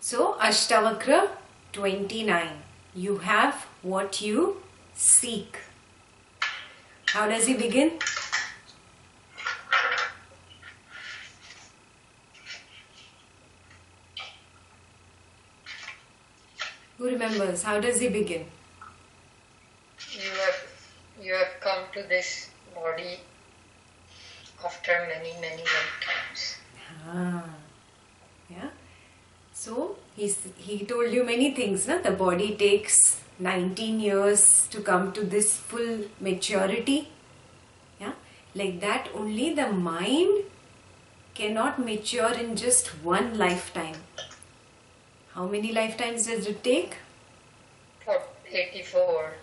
So Ashtavakra 29. You have what you seek. How does he begin? Who remembers? How does he begin? You have come to this body after many lifetimes. Yeah. So he told you many things, na? The body takes 19 years to come to this full maturity. Yeah. Like that, only the mind cannot mature in just one lifetime. How many lifetimes does it take? 84.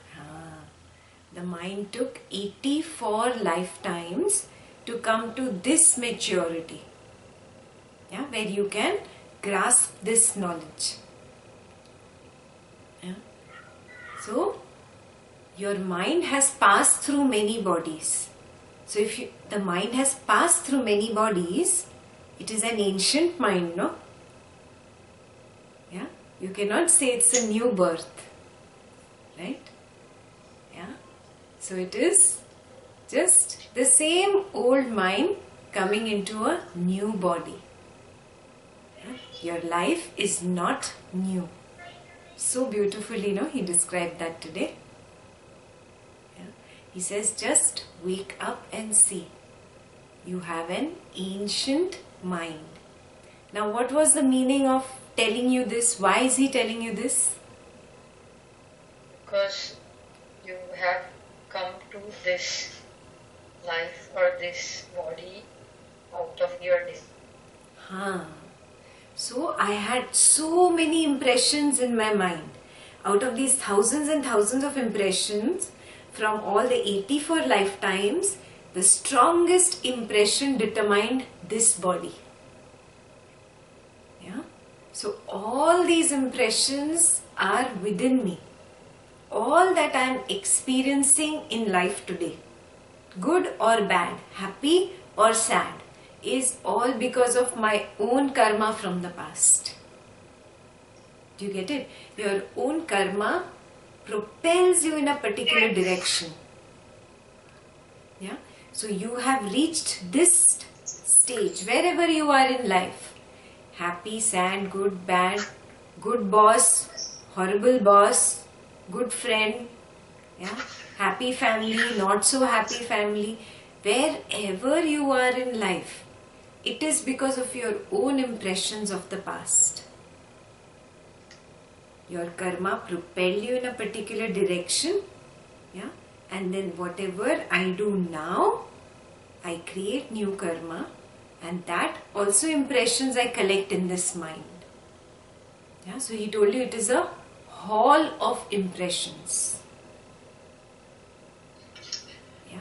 The mind took 84 lifetimes to come to this maturity. Yeah, where you can grasp this knowledge. Yeah. So, your mind has passed through many bodies. So, if the mind has passed through many bodies, it is an ancient mind, no? Yeah, you cannot say it's a new birth, right? Yeah, so it is just the same old mind coming into a new body. Yeah? Your life is not new. So beautifully, he described that today. Yeah? He says, just wake up and see. You have an ancient mind. Now, what was the meaning of telling you this? Why is he telling you this? Because you have come to this life or this body out of your desire. So I had so many impressions in my mind. Out of these thousands and thousands of impressions from all the 84 lifetimes, the strongest impression determined this body. Yeah. So all these impressions are within me. All that I am experiencing in life today, good or bad, happy or sad, is all because of my own karma from the past. Do you get it? Your own karma propels you in a particular direction. Yeah. So you have reached this stage wherever you are in life. Happy, sad, good, bad, good boss, horrible boss, good friend, yeah, happy family, not so happy family. Wherever you are in life, it is because of your own impressions of the past. Your karma propel you in a particular direction, yeah, and then whatever I do now, I create new karma, and that also impressions I collect in this mind. Yeah, so he told you it is a hall of impressions. Yeah.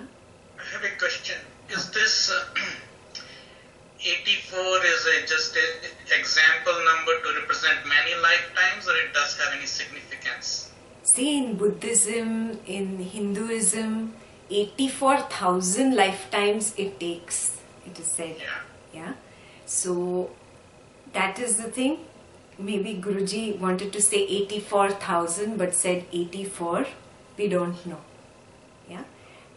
I have a question. Is this 84 is just an example number to represent many lifetimes, or it does have any significance? See, in Buddhism, in Hinduism, 84,000 lifetimes it takes, it is said. Yeah. So that is the thing. Maybe Guruji wanted to say 84,000 but said 84. We don't know. Yeah.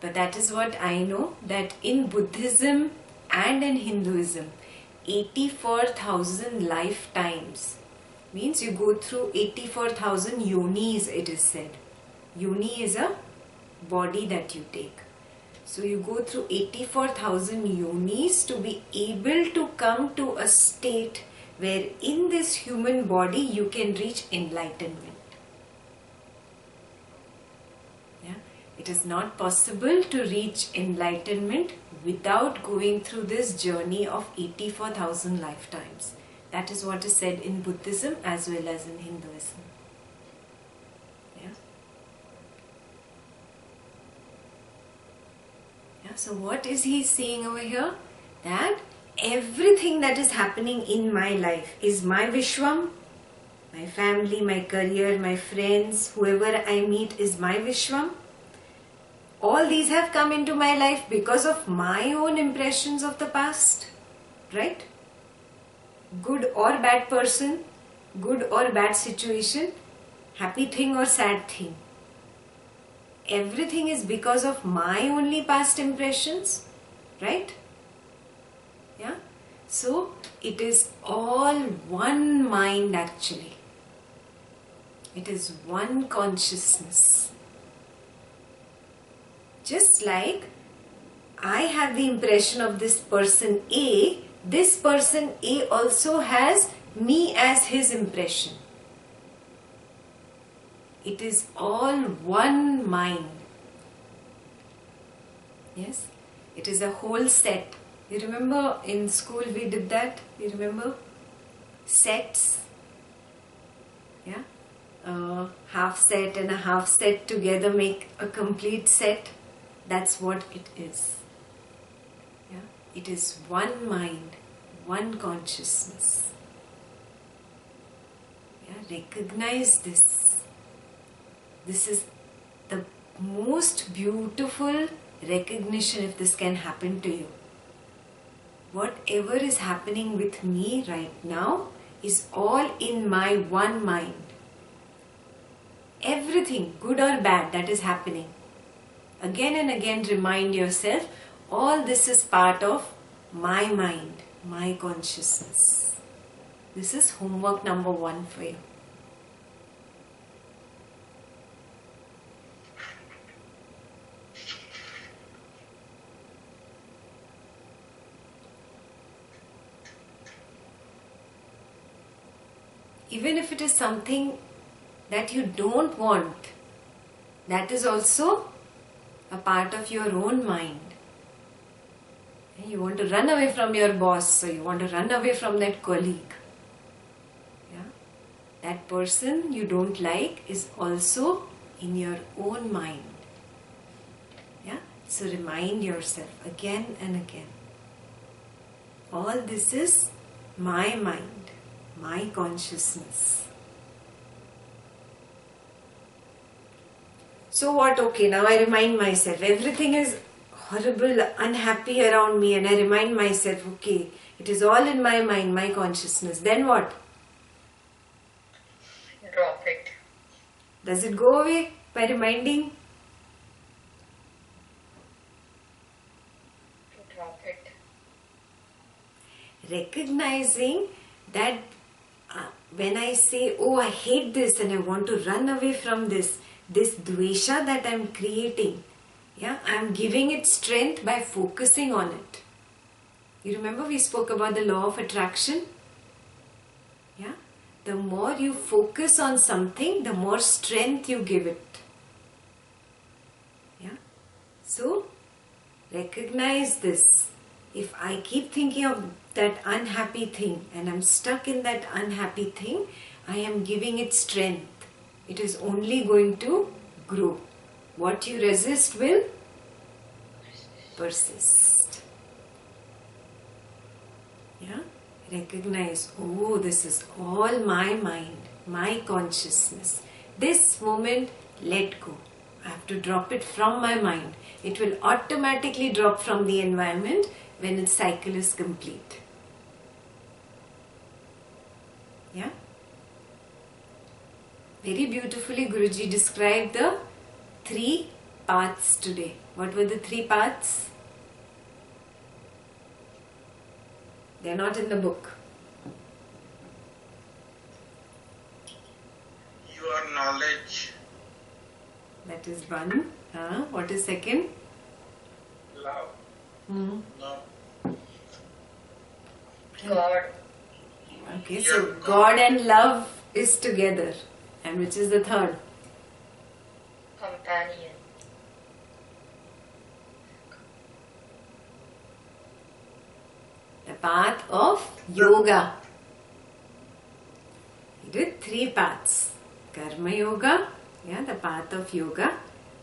But that is what I know, that in Buddhism and in Hinduism, 84,000 lifetimes means you go through 84,000 yonis, it is said. Yoni is a body that you take. So you go through 84,000 yonis to be able to come to a state where in this human body you can reach enlightenment. Yeah? It is not possible to reach enlightenment without going through this journey of 84,000 lifetimes. That is what is said in Buddhism as well as in Hinduism. Yeah? Yeah, so what is he saying over here? That everything that is happening in my life is my Vishwam. My family, my career, my friends, whoever I meet is my Vishwam. All these have come into my life because of my own impressions of the past. Right? Good or bad person, good or bad situation, happy thing or sad thing. Everything is because of my only past impressions, right? Yeah. So it is all one mind actually. It is one consciousness. Just like I have the impression of this person A, this person A also has me as his impression. It is all one mind. Yes, it is a whole set. You remember in school we did that? You remember? Sets. Yeah. Half set and a half set together make a complete set. That's what it is. Yeah. It is one mind, one consciousness. Yeah. Recognize this. This is the most beautiful recognition if this can happen to you. Whatever is happening with me right now is all in my one mind. Everything, good or bad, that is happening. Again and again remind yourself, all this is part of my mind, my consciousness. This is homework number 1 for you. Even if it is something that you don't want, that is also a part of your own mind. You want to run away from your boss, or you want to run away from that colleague. Yeah? That person you don't like is also in your own mind. Yeah? So remind yourself again and again. All this is my mind, my consciousness. So what? Okay, now I remind myself, everything is horrible, unhappy around me, and I remind myself, okay, it is all in my mind, my consciousness. Then what? Drop it. Does it go away by reminding? Drop it. Recognizing that when I say, oh, I hate this and I want to run away from this dvesha that I am creating, yeah, I am giving it strength by focusing on it. You remember we spoke about the law of attraction? Yeah, the more you focus on something, the more strength you give it. Yeah, so recognize this. If I keep thinking of that unhappy thing and I'm stuck in that unhappy thing, I am giving it strength. It is only going to grow. What you resist will persist. Yeah? Recognize, oh, this is all my mind, my consciousness. This moment, let go. I have to drop it from my mind. It will automatically drop from the environment when its cycle is complete. Yeah? Very beautifully Guruji described the 3 paths today. What were the 3 paths? They are not in the book. Your knowledge. That is 1. What is 2nd? Love. Love. God. Okay, so God and love is together. And which is the 3rd? Companion. The path of yoga. He did 3 paths. Karma yoga, yeah, the path of yoga.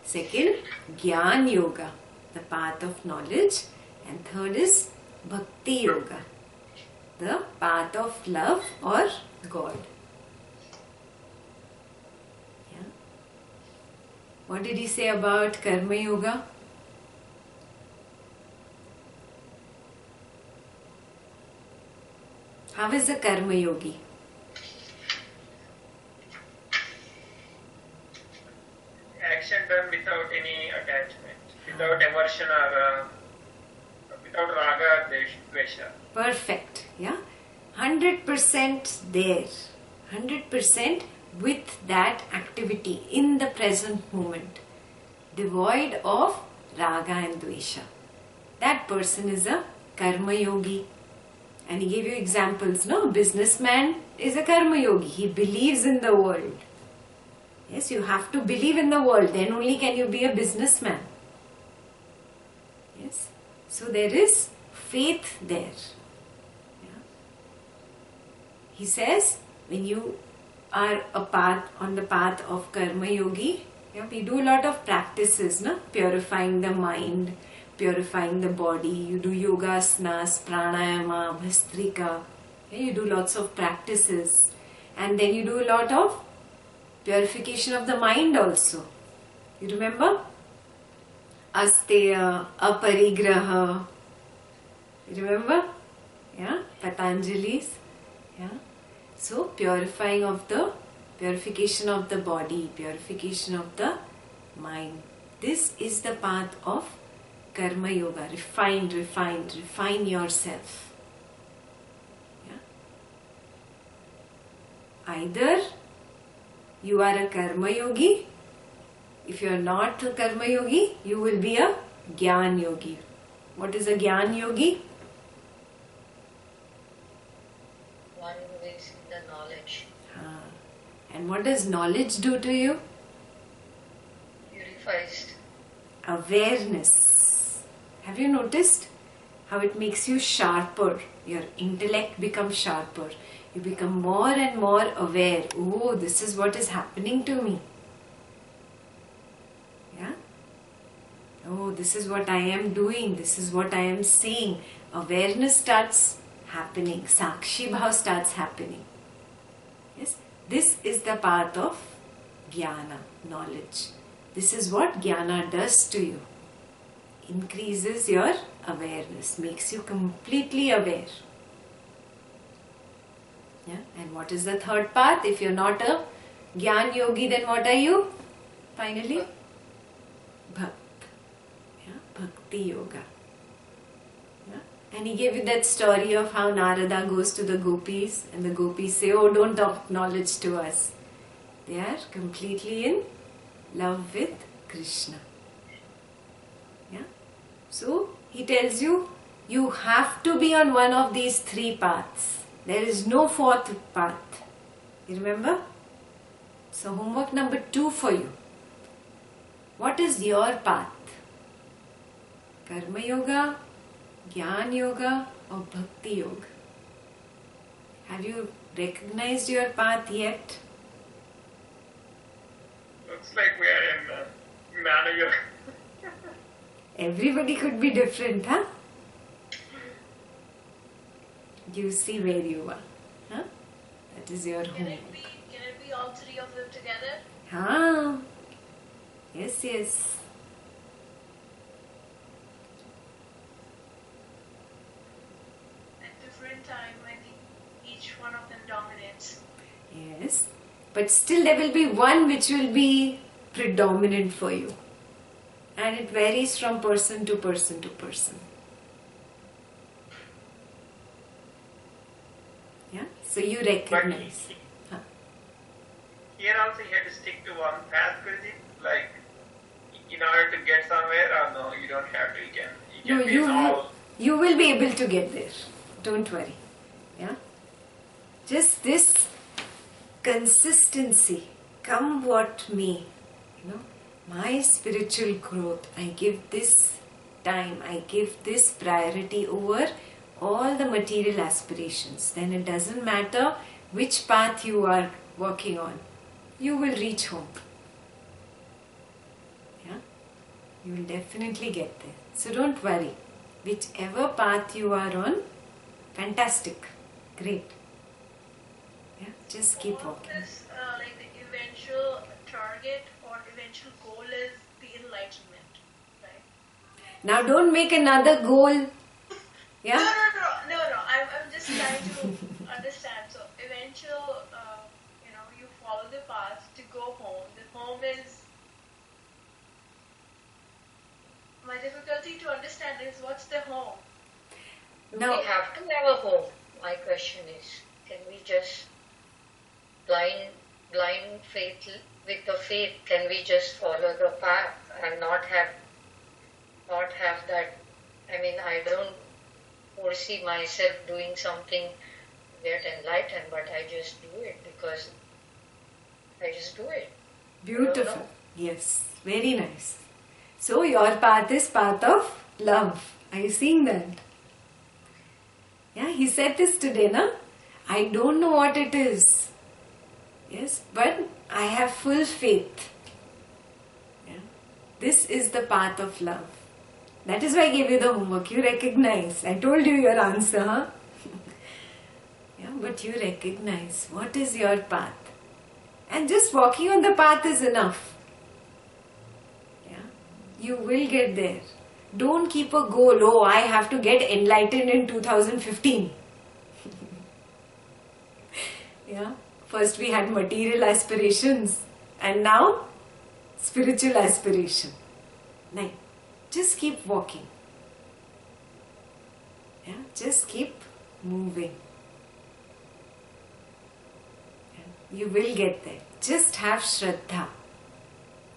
2nd, Gyan yoga, the path of knowledge. And 3rd is Bhakti yoga, the path of love or God. Yeah. What did he say about Karma yoga? How is a Karma yogi? 100% done without any attachment, without aversion or without raga, dvesha. Perfect. Yeah. 100% there. 100% with that activity in the present moment. Devoid of raga and dvesha. That person is a karma yogi. And he gave you examples, no? Businessman is a karma yogi. He believes in the world. Yes, you have to believe in the world. Then only can you be a businessman. Yes. So there is faith there. Yeah. He says, when you are on the path of karma yogi, yeah, we do a lot of practices, no? Purifying the mind, purifying the body. You do yoga asanas, pranayama, bhastrika. Yeah, you do lots of practices. And then you do a lot of purification of the mind also. You remember? Asteya, aparigraha. You remember? Yeah, Patanjali's. Yeah. So purification of the body, purification of the mind. This is the path of karma yoga. Refine yourself. Yeah. Either you are a karma yogi. If you are not a karma yogi, you will be a jnana yogi. What is a jnana yogi? One who is in the knowledge. And what does knowledge do to you? Purifies. Awareness. Have you noticed how it makes you sharper? Your intellect becomes sharper. You become more and more aware. Oh, this is what is happening to me. Yeah? Oh, this is what I am doing. This is what I am saying. Awareness starts happening. Sakshi bhav starts happening. Yes? This is the path of jnana, knowledge. This is what jnana does to you. Increases your awareness, makes you completely aware. Yeah? And what is the third path? If you're not a jnana yogi, then what are you? Finally? Bhakt. Yeah? Bhakti yoga. Yeah? And he gave you that story of how Narada goes to the gopis and the gopis say, oh, don't talk knowledge to us. They are completely in love with Krishna. Yeah? So he tells you, you have to be on one of these three paths. There is no fourth path. You remember? So homework number 2 for you. What is your path? Karma yoga, jnana yoga or bhakti yoga? Have you recognized your path yet? Looks like we are in jnana yoga. Everybody could be different, huh? You see where you are. Huh? That is your homework. Can it be all three of them together? Ah, yes, yes. At different time, I think each one of them dominates. Yes. But still there will be one which will be predominant for you. And it varies from person to person to person. Yeah? So you recognize. Huh. Here also you have to stick to one path, Guruji. Like, in order to get somewhere, or no, you don't have to. You can be in all. You will be able to get there. Don't worry. Yeah? Just this consistency, come what may. You know, my spiritual growth, I give this time, I give this priority over all the material aspirations. Then it doesn't matter which path you are working on. You will reach home. Yeah? You will definitely get there. So don't worry. Whichever path you are on, fantastic. Great. Yeah? Just keep All of walking. this, like the eventual target or eventual goal is the enlightenment, right? Now don't make another goal. Yeah? No. I'm just trying to understand. So eventual, you follow the path to go home. The home is to understand is what's the home? Do Now, we have to have a home? My question is, can we just blind faith, with the faith, can we just follow the path and not have that? I mean, I don't foresee myself doing something to get enlightened, but I just do it because I just do it. beautiful. Yes, very nice. So your path is path of love. Are you seeing that? Yeah, he said this today, na? I don't know what it is. Yes, but I have full faith. Yeah. This is the path of love. That is why I gave you the homework. You recognize. I told you your answer, huh? Yeah, but you recognize what is your path. And just walking on the path is enough. Yeah, you will get there. Don't keep a goal. Oh, I have to get enlightened in 2015. Yeah. First we had material aspirations and now spiritual aspiration. No. Just keep walking. Yeah. Just keep moving. Yeah. You will get there. Just have Shraddha.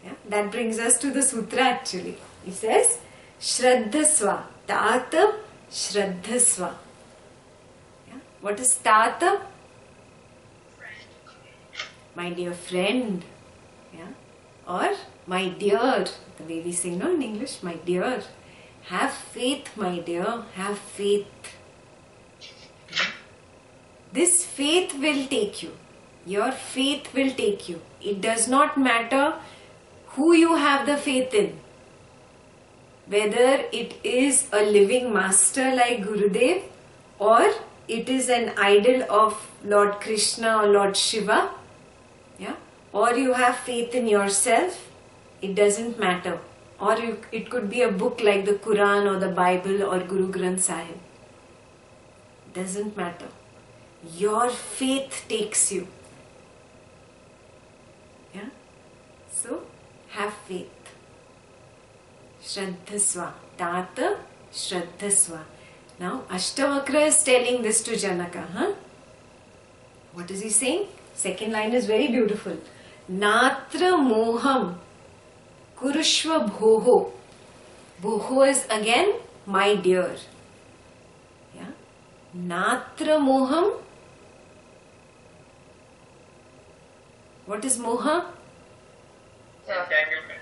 Yeah. That brings us to the sutra actually. It says, Shraddhasva. Tata Shraddhasva. Yeah. What is Tata? My dear friend. Yeah. Or my dear. The way we say no in English, my dear. Have faith, my dear. Have faith. Yeah. This faith will take you. Your faith will take you. It does not matter who you have the faith in. Whether it is a living master like Gurudev or it is an idol of Lord Krishna or Lord Shiva, yeah, or you have faith in yourself, it doesn't matter. Or it could be a book like the Quran or the Bible or Guru Granth Sahib. Doesn't matter. Your faith takes you. Yeah. So have faith. Shraddhasva. Tata Shraddhasva. Now Ashtavakra is telling this to Janaka. Huh? What is he saying? Second line is very beautiful. Natra moham kurushva bhoho. Bhoho is again my dear. Yeah. Natra moham. What is moha? Entanglement.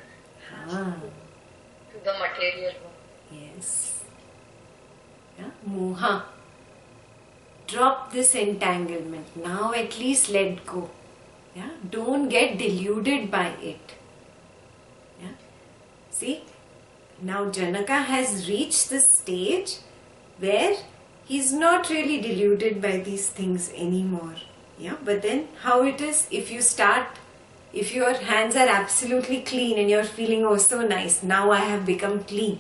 Ah. To the material world. Yes. Yeah. Moha. Drop this entanglement. Now at least let go. Yeah. Don't get deluded by it. Yeah. See, now Janaka has reached the stage where he's not really deluded by these things anymore. Yeah. But then how it is if you start, if your hands are absolutely clean and you're feeling oh so nice, now I have become clean.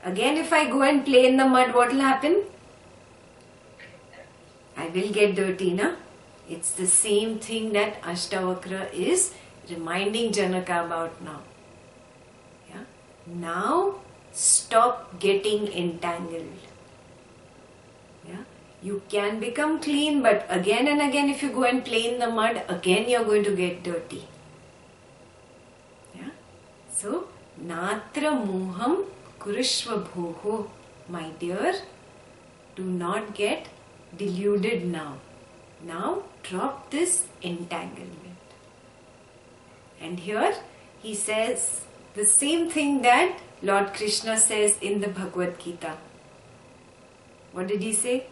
Again if I go and play in the mud, what will happen? I will get dirty, na? It's the same thing that Ashtavakra is reminding Janaka about now. Yeah? Now stop getting entangled. Yeah? You can become clean, but again and again if you go and play in the mud, again you're going to get dirty. Yeah? So, Natra moham kurushva bhoho. My dear, do not get deluded now. Now drop this entanglement. And here he says the same thing that Lord Krishna says in the Bhagavad Gita. What did he say?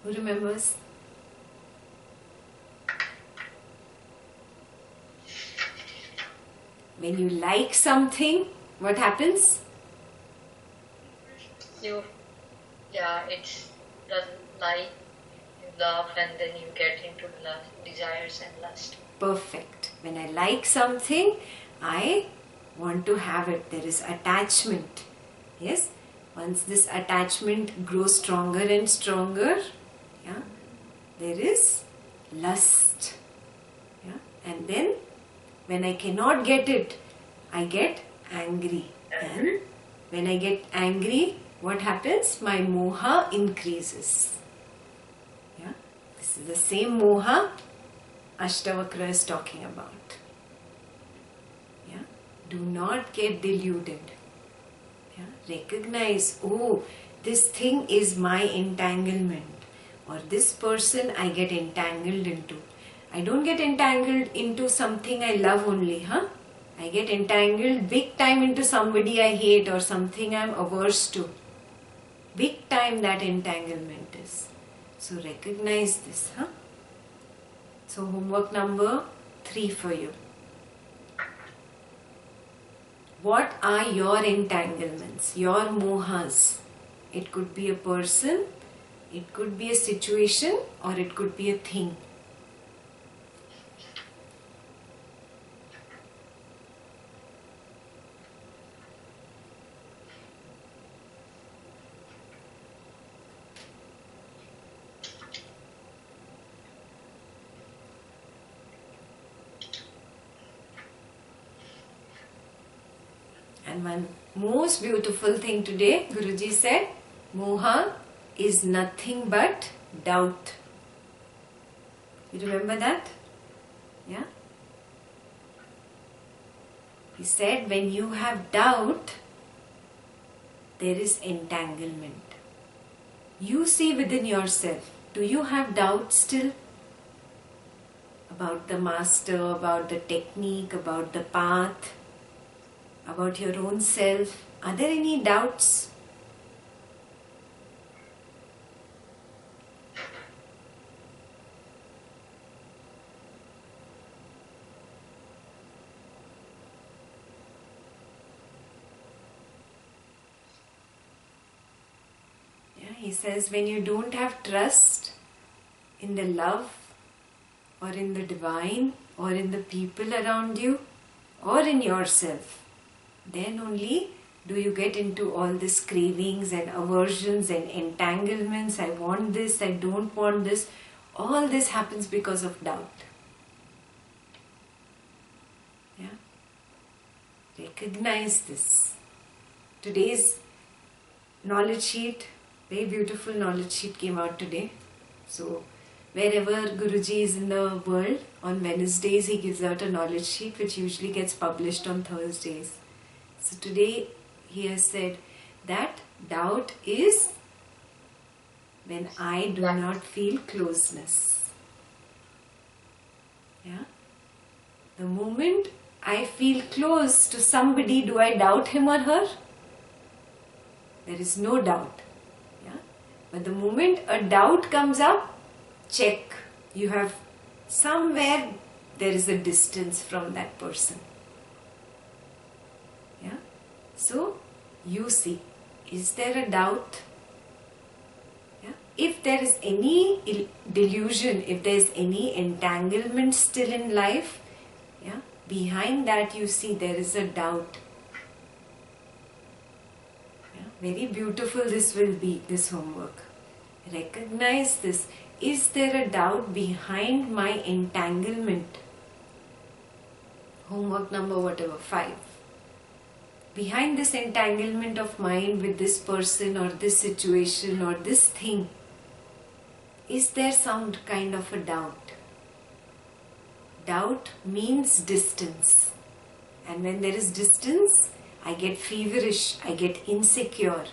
Who remembers? When you like something, what happens? It's the like, you love, and then you get into lust, desires and lust. Perfect. When I like something, I want to have it. There is attachment. Yes? Once this attachment grows stronger and stronger, yeah, there is lust. Yeah? And then when I cannot get it, I get angry. And when I get angry, what happens? My moha increases. Yeah? This is the same moha Ashtavakra is talking about. Yeah? Do not get deluded. Yeah? Recognize, oh, this thing is my entanglement, or this person I get entangled into. I don't get entangled into something I love only, I get entangled big time into somebody I hate or something I'm averse to. Big time that entanglement is. So recognize this, So homework number 3 for you. What are your entanglements, your mohas? It could be a person, it could be a situation, or it could be a thing. And one most beautiful thing today, Guruji said, moha is nothing but doubt. You remember that? Yeah? He said, when you have doubt, there is entanglement. You see within yourself, do you have doubt still? About the master, about the technique, about the path, about your own self? Are there any doubts? Yeah, he says when you don't have trust in the love or in the divine or in the people around you or in yourself, then only do you get into all these cravings and aversions and entanglements. I want this, I don't want this. All this happens because of doubt. Yeah? Recognize this. Today's knowledge sheet, very beautiful knowledge sheet came out today. So wherever Guruji is in the world, on Wednesdays he gives out a knowledge sheet which usually gets published on Thursdays. So today he has said that doubt is when I do not feel closeness. Yeah? The moment I feel close to somebody, do I doubt him or her? There is no doubt. Yeah? But the moment a doubt comes up, check. You have somewhere there is a distance from that person. Yeah? So, you see, is there a doubt? Yeah? If there is any delusion, if there is any entanglement still in life, yeah, behind that you see there is a doubt. Yeah? Very beautiful this will be, this homework. Recognize this. Is there a doubt behind my entanglement? Homework number 5. Behind this entanglement of mine with this person or this situation or this thing, is there some kind of a doubt? Doubt means distance. And when there is distance, I get feverish, I get insecure.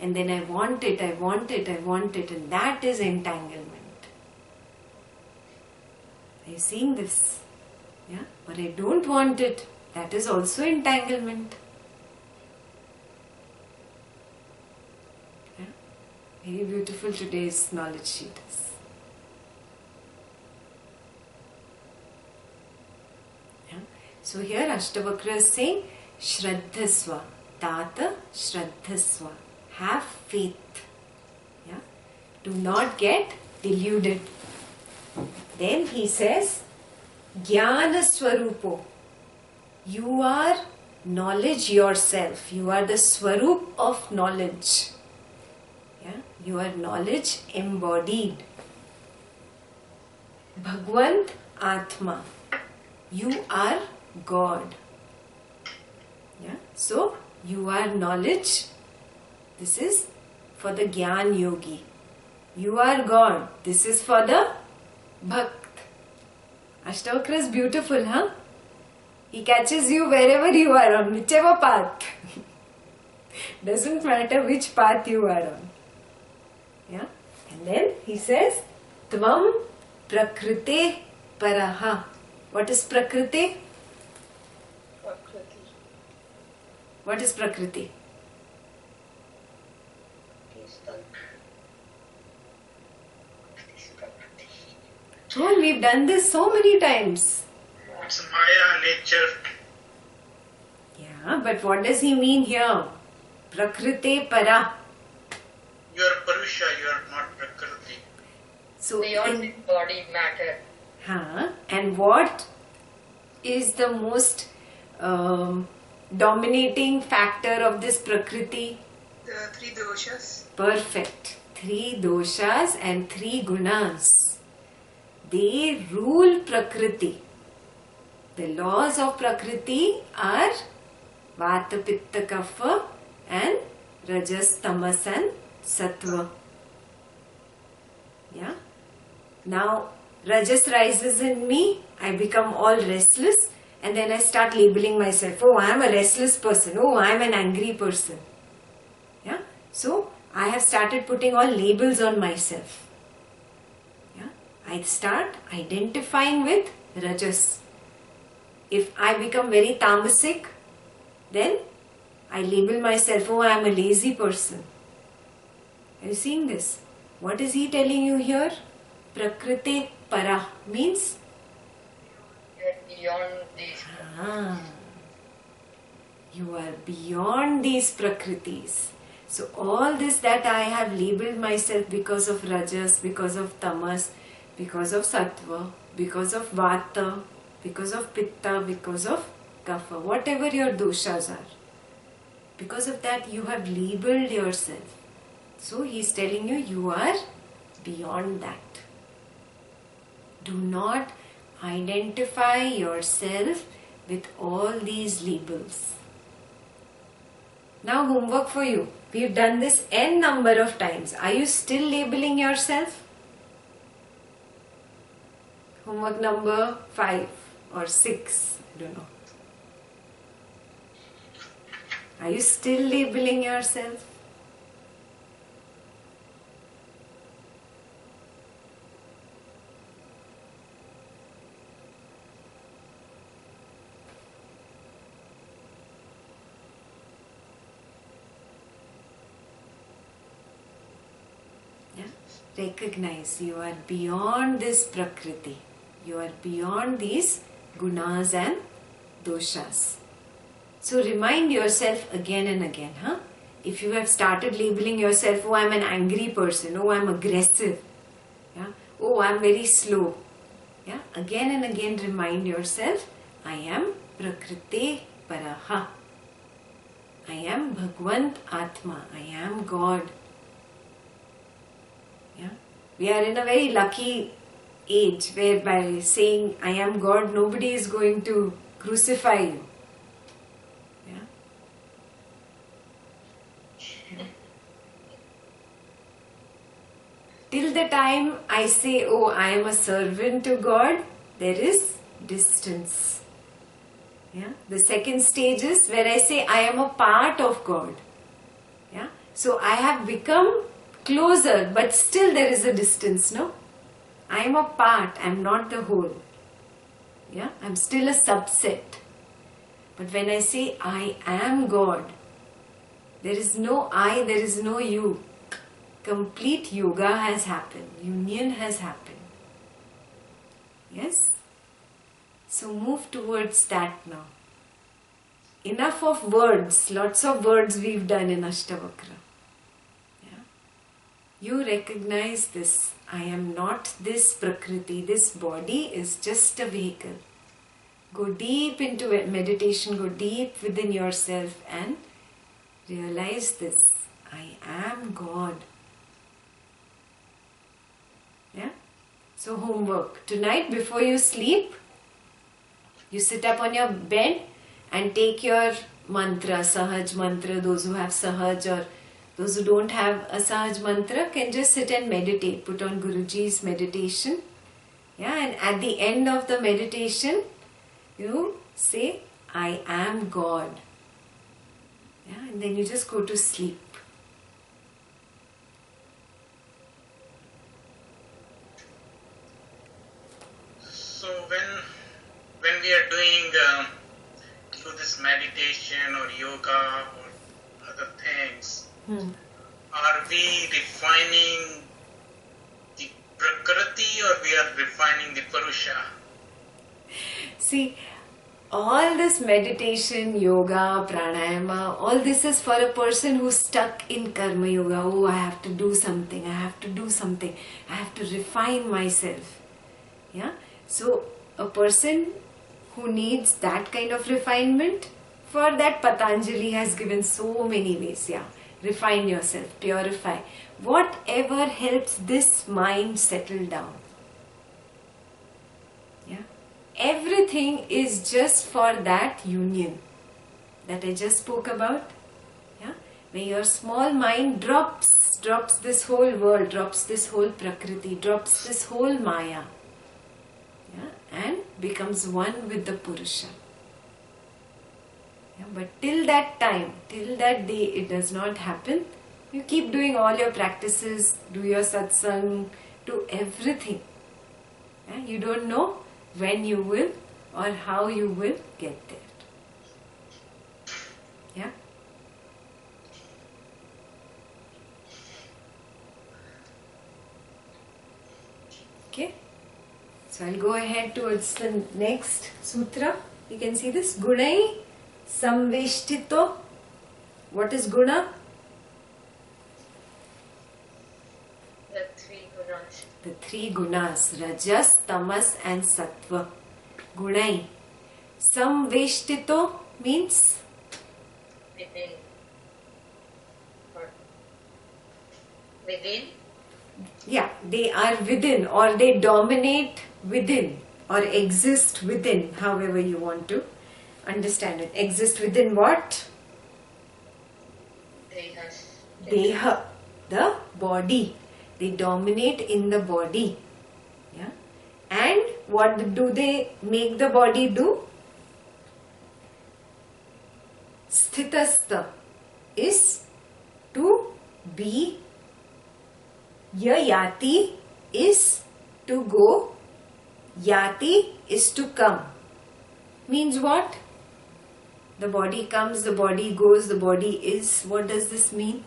And then I want it, and that is entanglement. Are you seeing this? Yeah? Or I don't want it, that is also entanglement. Yeah? Very beautiful today's knowledge sheet is. Yeah? So here Ashtavakra is saying, Shraddhasva, Tata Shraddhasva. Have faith. Yeah? Do not get deluded. Then he says, Jnana Swarupo. You are knowledge yourself. You are the Swarup of knowledge. Yeah? You are knowledge embodied. Bhagwant Atma. You are God. So you are knowledge. This is for the Gyan Yogi. You are God. This is for the Bhakt. Ashtavakra is beautiful, huh? He catches you wherever you are on, whichever path. Doesn't matter which path you are on. Yeah? And then he says, Tvam Prakrute Paraha. What is Prakriti? Prakriti. What is Prakriti? Is the this Prakriti. Oh, we've done this so many times. It's Maya, nature. Yeah, but what does he mean here? Prakrite Para. You are Purusha, you are not Prakriti. So, Beyond the body matter. and what is the most dominating factor of this Prakriti? The three doshas. Perfect. 3 doshas and 3 gunas. They rule Prakriti. The laws of Prakriti are Vata, Pitta, Kapha and Rajas, Tamas and Sattva. Yeah. Now, Rajas rises in me, I become all restless and then I start labeling myself. Oh, I am a restless person. Oh, I am an angry person. Yeah. So, I have started putting all labels on myself. Yeah. I start identifying with Rajas. If I become very tamasic, then I label myself, oh, I am a lazy person. Are you seeing this? What is he telling you here? Prakriti Para means? You are beyond these. You are beyond these Prakritis. So all this that I have labeled myself because of Rajas, because of Tamas, because of Sattva, because of Vata, because of Pitta, because of Kapha, whatever your doshas are. Because of that you have labeled yourself. So he is telling you, you are beyond that. Do not identify yourself with all these labels. Now homework for you. We've done this n number of times. Are you still labeling yourself? Homework number 5 or 6. I don't know. Are you still labeling yourself? Recognize you are beyond this Prakriti. You are beyond these gunas and doshas. So remind yourself again and again. If you have started labeling yourself, oh, I'm an angry person. Oh, I'm aggressive. Yeah? Oh, I'm very slow. Yeah? Again and again remind yourself, I am Prakriti Paraha. I am Bhagwant Atma. I am God. Yeah? We are in a very lucky age where by saying I am God, nobody is going to crucify you. Yeah? Till the time I say, oh, I am a servant to God, there is distance. Yeah? The second stage is where I say I am a part of God. Yeah? So I have become closer, but still there is a distance, no? I am a part, I am not the whole. Yeah? I am still a subset. But when I say I am God, there is no I, there is no you. Complete yoga has happened. Union has happened. Yes? So move towards that now. Enough of words. Lots of words we've done in Ashtavakra. You recognize this. I am not this Prakriti. This body is just a vehicle. Go deep into meditation. Go deep within yourself and realize this. I am God. Yeah? So homework. Tonight before you sleep, you sit up on your bed and take your mantra, Sahaj mantra, those who have Sahaj or those who don't have a Sahaj mantra can just sit and meditate, put on Guruji's meditation. Yeah, and at the end of the meditation, you say, I am God. Yeah, and then you just go to sleep. So when we are doing this meditation or yoga or other things, are we refining the Prakruti or we are refining the Purusha? See, all this meditation, yoga, pranayama, all this is for a person who's stuck in karma yoga. Oh, I have to do something, I have to do something, I have to refine myself. Yeah, so a person who needs that kind of refinement, for that Patanjali has given so many ways. Yeah, refine yourself, purify, whatever helps this mind settle down. Yeah, everything is just for that union that I just spoke about. Yeah, when your small mind drops this whole world, drops this whole Prakriti, drops this whole Maya, and becomes one with the Purusha. Yeah, but till that time, till that day, it does not happen. You keep doing all your practices, do your satsang, do everything. Yeah, you don't know when you will or how you will get there. Yeah. Okay. So I'll go ahead towards the next sutra. You can see this. Gunai samveshtito. What is guna? The three gunas. The three gunas. Rajas, tamas and sattva. Gunai. Samveshtito means? Within. Or within. Yeah, they are within or they dominate within or exist within, however you want to understand it. Exist within what? Deha, the body. They dominate in the body. Yeah. And what do they make the body do? Sthitastha is to be. Yati is to go. Yati is to come. Means what? The body comes, the body goes, the body is. What does this mean?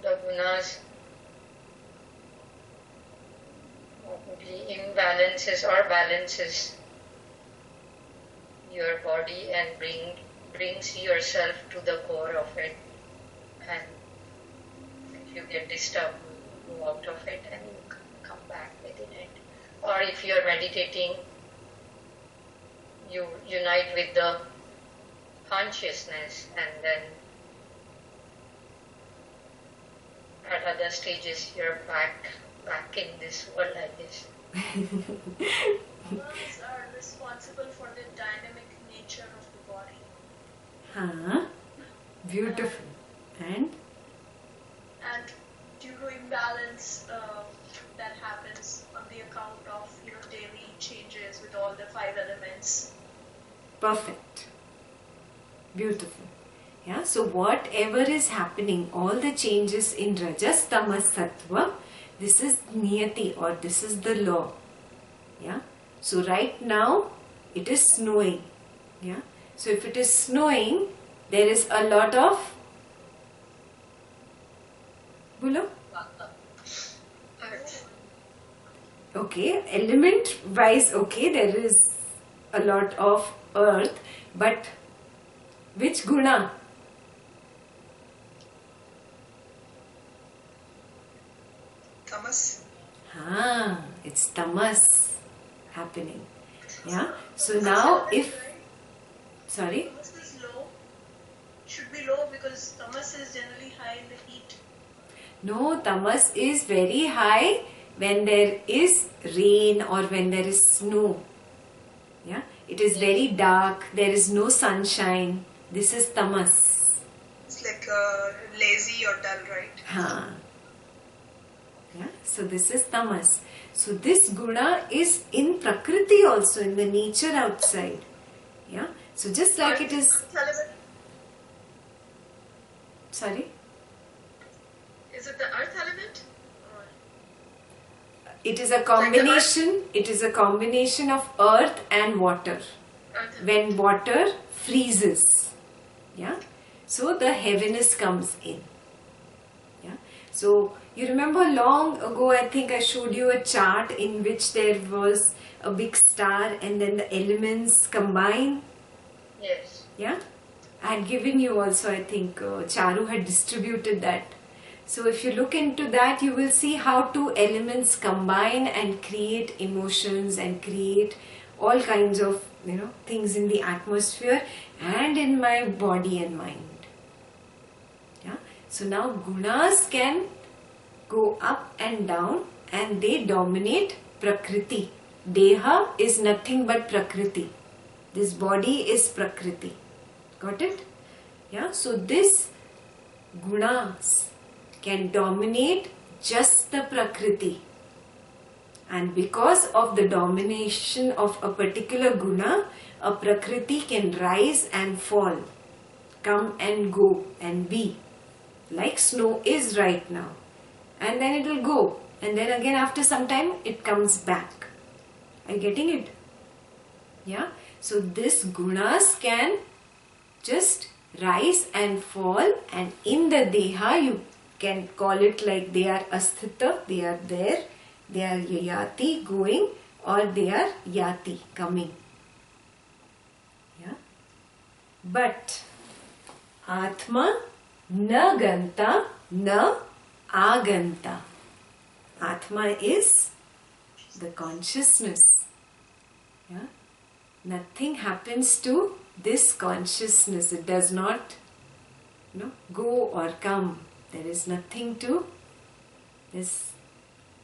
The gunas, the imbalances or balances your body and brings yourself to the core of it, and if you get disturbed, you go out of it and you come back within it. Or if you are meditating, you unite with the consciousness, and then at other stages you're back in this world, I guess. Gunas are responsible for the dynamic nature of the body. Beautiful. And due to imbalance that happens on the account of daily changes with all the 5 elements. perfect. Beautiful. Yeah, so whatever is happening, all the changes in Rajas, Tamas, Sattva, this is Niyati or this is the law. Yeah. So right now it is snowing. Yeah. So if it is snowing, there is a lot of Bolo? Okay, element wise, okay, there is a lot of earth, but which guna? Tamas. It's tamas happening. Yeah. So now if, sorry? Tamas is low. Should be low because tamas is generally high in the heat. No, tamas is very high when there is rain or when there is snow. Yeah, it is very dark, there is no sunshine. This is tamas. It's like lazy or dull, right? Ha. Yeah, so this is tamas. So this guna is in Prakriti also, in the nature outside. Yeah, so just like it is. Sorry? Is it the earth element? It is a combination. It is a combination of earth and water. When water freezes, yeah, so the heaviness comes in. Yeah, so you remember long ago, I think I showed you a chart in which there was a big star and then the elements combine. Yes. Yeah, I had given you also, I think Charu had distributed that. So if you look into that, you will see how two elements combine and create emotions and create all kinds of, things in the atmosphere and in my body and mind. Yeah. So now gunas can go up and down and they dominate Prakriti. Deha is nothing but Prakriti. This body is Prakriti. Got it? Yeah. So this gunas can dominate just the Prakriti. And because of the domination of a particular guna, a Prakriti can rise and fall, come and go and be. Like snow is right now. And then it will go. And then again after some time it comes back. Are you getting it? Yeah. So this gunas can just rise and fall, and in the deha you can call it like they are asthita, they are there, they are yayati, going, or they are yati, coming. Yeah. But Atma na ganta na aganta. Atma is the consciousness. Yeah. Nothing happens to this consciousness. It does not go or come. There is nothing to, there's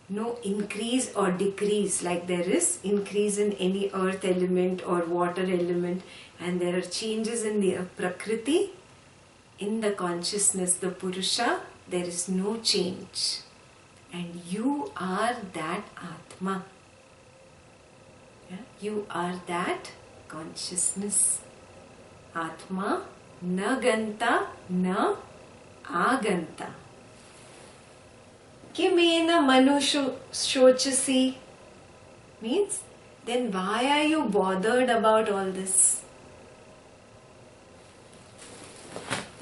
no increase or decrease like there is increase in any earth element or water element, and there are changes in the Prakriti. In the consciousness, the Purusha, there is no change. And you are that Atma. Yeah? You are that consciousness. Atma na ganta na aganta. Kimena manusho shochasi means, then why are you bothered about all this?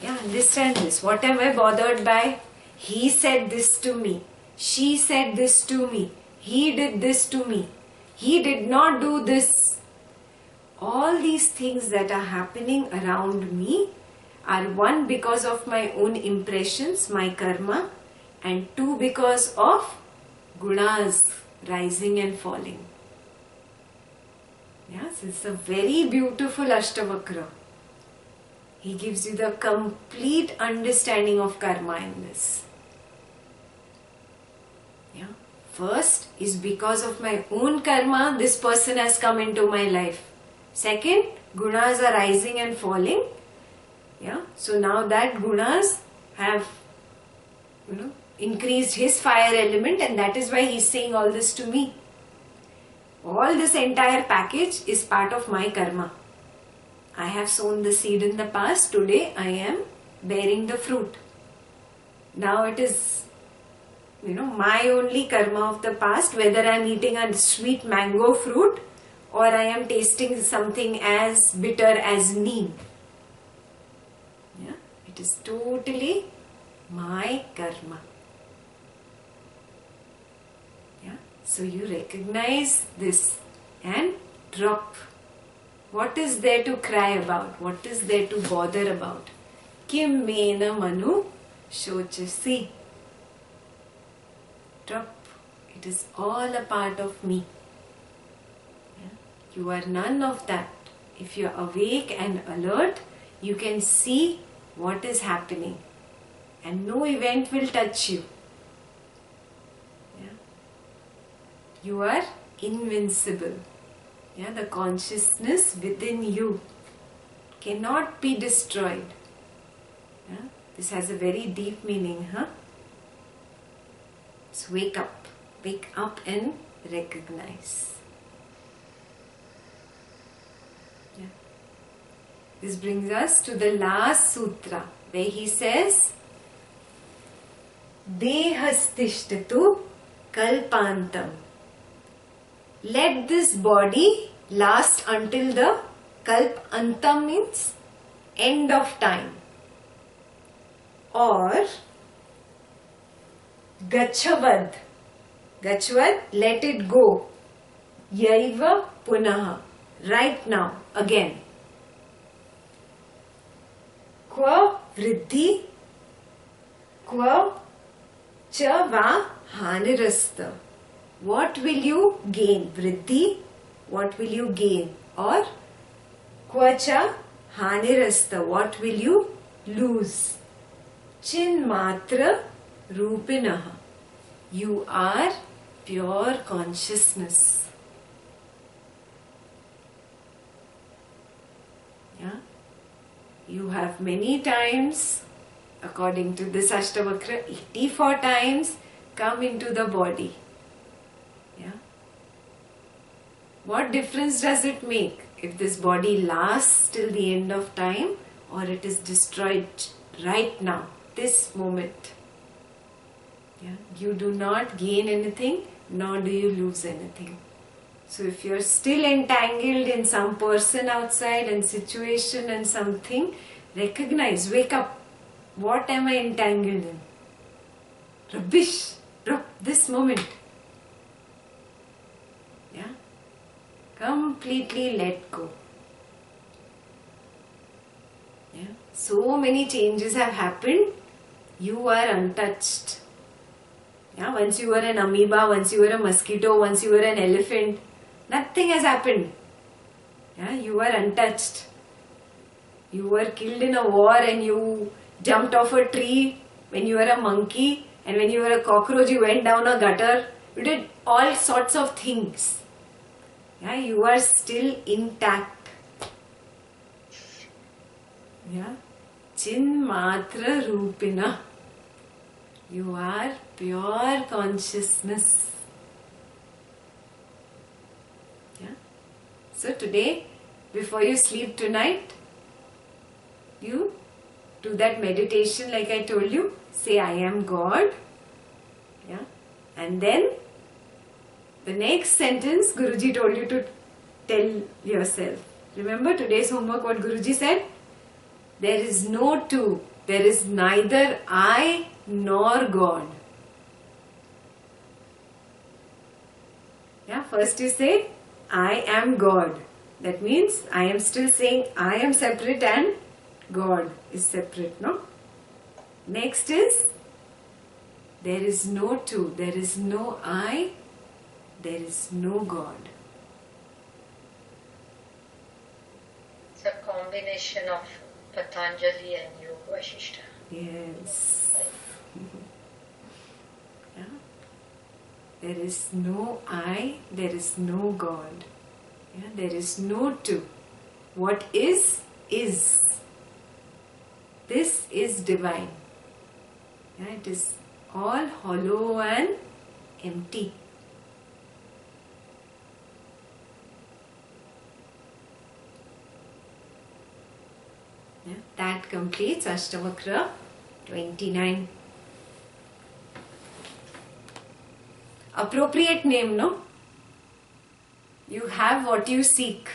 Yeah, understand this. What am I bothered by? He said this to me. She said this to me. He did this to me. He did not do this. All these things that are happening around me are one because of my own impressions, my karma, and two because of gunas rising and falling. Yes, it's a very beautiful Ashtavakra. He gives you the complete understanding of karma in this. Yeah. First is because of my own karma, this person has come into my life. Second, gunas are rising and falling. Yeah. So now that gunas have, increased his fire element, and that is why he is saying all this to me. All this entire package is part of my karma. I have sown the seed in the past. Today I am bearing the fruit. Now it is, my only karma of the past, whether I am eating a sweet mango fruit or I am tasting something as bitter as neem. Yeah, it is totally my karma. Yeah, so you recognize this and drop. What is there to cry about? What is there to bother about? Kim mena manu shochasi. Drop. It is all a part of me. Yeah? You are none of that. If you are awake and alert, you can see what is happening, and no event will touch you. Yeah? You are invincible. Yeah, the consciousness within you cannot be destroyed. Yeah? This has a very deep meaning, huh? So wake up and recognize. Yeah. This brings us to the last sutra, where he says, Dehastishtatu kalpantam. Let this body last until the kalpantam means end of time. Or Gachavad. Gachavad, let it go. Yaiva punaha. Right now, again. Kva vriddhi, kva cha va hanirasta. What will you gain? Vriddhi, what will you gain? Or kva cha hanirasta, what will you lose? Chin matra rupinaha. You are pure consciousness. Yeah? You have many times, according to this Ashtavakra, 84 times come into the body. Yeah? What difference does it make if this body lasts till the end of time or it is destroyed right now, this moment? Yeah? You do not gain anything, nor do you lose anything. So if you are still entangled in some person outside and situation and something, recognize, wake up. What am I entangled in? Rubbish. This moment. Yeah? Completely let go. Yeah? So many changes have happened. You are untouched. Yeah, once you were an amoeba, once you were a mosquito, once you were an elephant, nothing has happened. Yeah, you were untouched. You were killed in a war and you jumped off a tree when you were a monkey, and when you were a cockroach you went down a gutter. You did all sorts of things. Yeah, you are still intact. Yeah, Chin Matra Rupina. You are pure consciousness. Yeah. So today, before you sleep tonight, you do that meditation like I told you. Say, I am God. Yeah. And then, the next sentence Guruji told you to tell yourself. Remember today's homework what Guruji said? There is no two. There is neither I nor God. Yeah, first you say, I am God. That means I am still saying I am separate and God is separate, no? Next is, there is no two. There is no I. There is no God. It's a combination of Patanjali and Yoga Vasishtha. Yes. Yeah. There is no I, there is no God. Yeah. There is no two. What is, is. This is divine. Yeah. It is all hollow and empty. Yeah. That completes Ashtavakra 29. Appropriate name, no? You have what you seek.